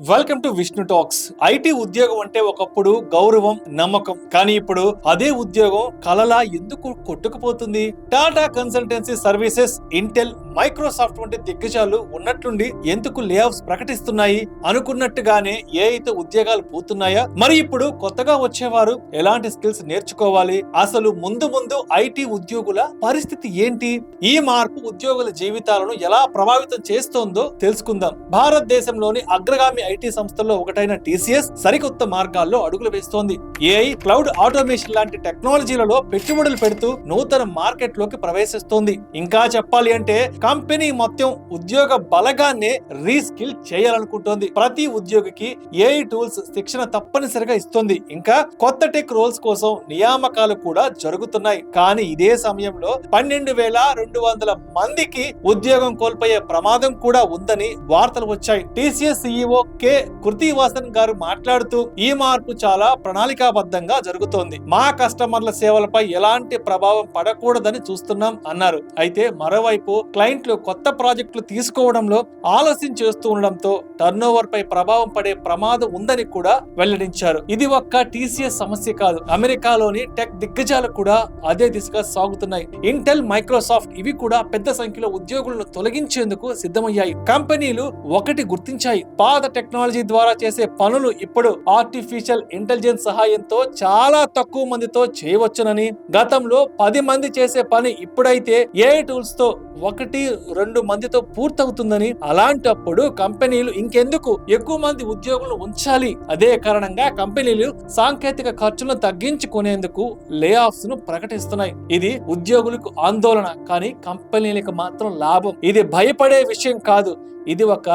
Welcome to Vishnu talks. IT ఉద్యోగం అంటే ఒకప్పుడు గౌరవం, నమ్మకం. కానీ ఇప్పుడు అదే ఉద్యోగం కలలా ఎందుకు కొట్టుకుపోతుంది? Tata Consultancy Services, Intel, Microsoft వంటి దిగ్గజాలు ఉన్నట్లుండి ఎందుకు లే ఆఫ్స్ ప్రకటిస్తున్నాయి? అనుకున్నట్టుగానే ఏఐతో ఉద్యోగాలు పోతున్నాయా? మరి ఇప్పుడు కొత్తగా వచ్చేవారు ఎలాంటి స్కిల్స్ నేర్చుకోవాలి? అసలు ముందు ముందు ఐటీ ఉద్యోగుల పరిస్థితి ఏంటి? ఈ మార్పు ఉద్యోగుల జీవితాలను ఎలా ప్రభావితం చేస్తోందో తెలుసుకుందాం. భారతదేశంలోని అగ్రగామి ఐటీ సంస్థల్లో ఒకటైన టీసీఎస్ సరికొత్త మార్గాల్లో అడుగులు వేస్తోంది. ఏఐ, క్లౌడ్ ఆటోమేషన్ లాంటి టెక్నాలజీలలో పెట్టుబడులు పెడుతూ నూతన మార్కెట్ లోకి ప్రవేశిస్తోంది. ఇంకా చెప్పాలి అంటే కంపెనీ మొత్తం ఉద్యోగ బలగాన్ని రీస్కిల్ చేయాలనుకుంటోంది. ప్రతి ఉద్యోగికి ఏఐ టూల్స్ శిక్షణ తప్పనిసరిగా ఇస్తోంది. ఇంకా కొత్త టెక్ రోల్స్ కోసం నియామకాలు కూడా జరుగుతున్నాయి. కానీ ఇదే సమయంలో 12,200 మందికి ఉద్యోగం కోల్పోయే ప్రమాదం కూడా ఉందని వార్తలు వచ్చాయి. టీసీఎస్ సీఈఓ కె కృతివాసన్ గారు మాట్లాడుతూ, ఈ మార్పు చాలా ప్రణాళికాబద్ధంగా జరుగుతోంది. మా కస్టమర్ల సేవలపై ఎలాంటి ప్రభావం పడకూడదని చూస్తున్నాం అన్నారు. అయితే మరోవైపు క్లయింట్లు కొత్త ప్రాజెక్టులు తీసుకోవడంలో ఆలస్యం చేస్తూ ఉండడంతో టర్నోవర్ పై ప్రభావం పడే ప్రమాదం ఉందని కూడా వెల్లడించారు. ఇది ఒక్క టీసీఎస్ సమస్య కాదు, అమెరికాలోని టెక్ దిగ్గజాలు కూడా అదే దిశగా సాగుతున్నాయి. ఇంటెల్, మైక్రోసాఫ్ట్ ఇవి కూడా పెద్ద సంఖ్యలో ఉద్యోగులను తొలగించేందుకు సిద్ధమయ్యాయి. కంపెనీలు ఒకటి గుర్తించాయి: పాత టెక్నాలజీ ద్వారా చేసే పనులు ఇప్పుడు ఆర్టిఫిషియల్ ఇంటెలిజెన్స్ సహాయంతో చాలా తక్కువ మందితో చేయవచ్చునని, గతంలో 10 మంది చేసే పని ఇప్పుడైతే ఏఐ టూల్స్ తో 1-2 మందితో పూర్తవుతుందని, అలాంటప్పుడు కంపెనీలు ఇంకెందుకు ఎక్కువ మంది ఉద్యోగులను ఉంచాలి? అదే కారణంగా కంపెనీలు సాంకేతిక ఖర్చులను తగ్గించుకునేందుకు లే ఆఫ్స్ ను ప్రకటిస్తున్నాయి. ఇది ఉద్యోగులకు ఆందోళన, కానీ కంపెనీలకు మాత్రం లాభం. ఇది భయపడే విషయం కాదు, ఇది ఒక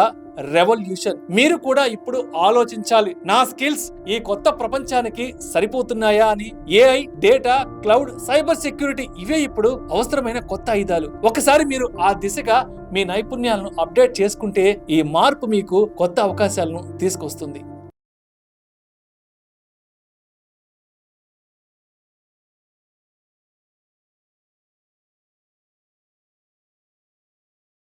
రెవల్యూషన్. మీరు కూడా ఇప్పుడు ఆలోచించాలి, నా స్కిల్స్ ఈ కొత్త ప్రపంచానికి సరిపోతున్నాయా అని. AI, data, cloud, cyber security ఇవే ఇప్పుడు అవసరమైన కొత్త ఆయుధాలు. ఒకసారి మీరు ఆ దిశగా మీ నైపుణ్యాలను అప్డేట్ చేసుకుంటే ఈ మార్పు మీకు కొత్త అవకాశాలను తీసుకొస్తుంది.